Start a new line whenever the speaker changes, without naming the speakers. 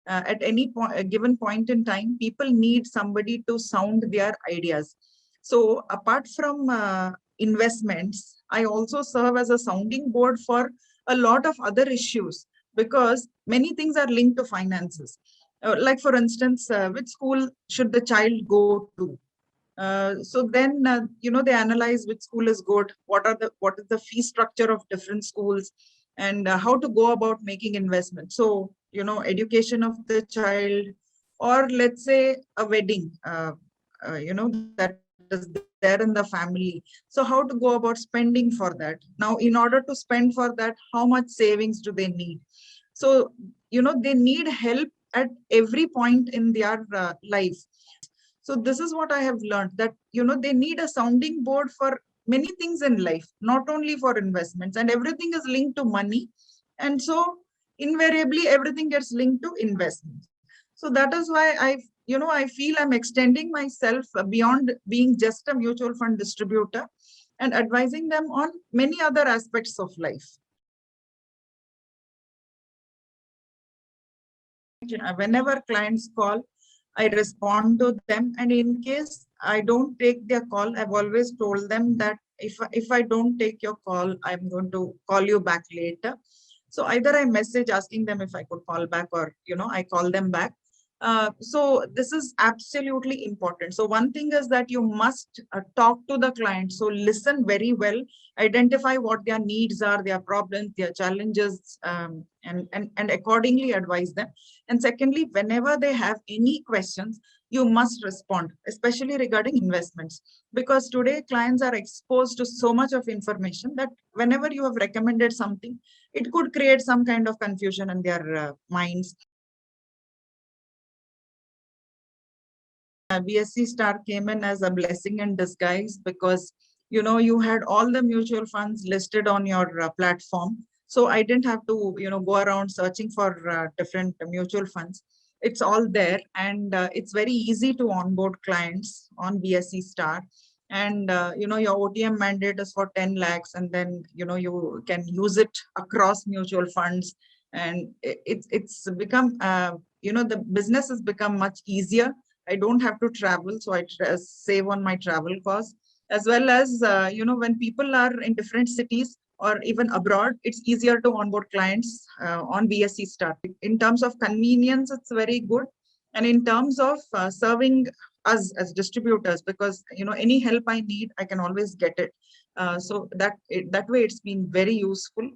At any point, a given point in time, people need somebody to sound their ideas. So apart from investments, I also serve as a sounding board for a lot of other issues, because many things are linked to finances. Like for instance, which school should the child go to? So then, they analyze which school is good, what is the fee structure of different schools, and how to go about making investment. So, education of the child, or let's say a wedding, that is there in the family. So how to go about spending for that? Now, in order to spend for that, how much savings do they need? So, they need help at every point in their life. So this is what I have learned, that they need a sounding board for many things in life, not only for investments, and everything is linked to money. And so invariably everything gets linked to investments. So that is why I feel I'm extending myself beyond being just a mutual fund distributor, and advising them on many other aspects of life. Whenever clients call, I respond to them, and in case I don't take their call, I've always told them that if I don't take your call, I'm going to call you back later. So either I message asking them if I could call back, or I call them back. So this is absolutely important. So one thing is that you must talk to the client. So listen very well, identify what their needs are, their problems, their challenges, and accordingly advise them. And secondly, whenever they have any questions, you must respond, especially regarding investments, because today clients are exposed to so much of information that whenever you have recommended something, it could create some kind of confusion in their minds. BSC Star came in as a blessing in disguise, because you had all the mutual funds listed on your platform. So I didn't have to go around searching for different mutual funds. It's all there, and it's very easy to onboard clients on BSC Star. And your OTM mandate is for 10 lakhs, and then you can use it across mutual funds. And it's become the business has become much easier. I don't have to travel, so I save on my travel costs, as well as when people are in different cities or even abroad, it's easier to onboard clients on BSC Start. In terms of convenience, it's very good, and in terms of serving us as distributors, because any help I need, I can always get it. So that way, it's been very useful.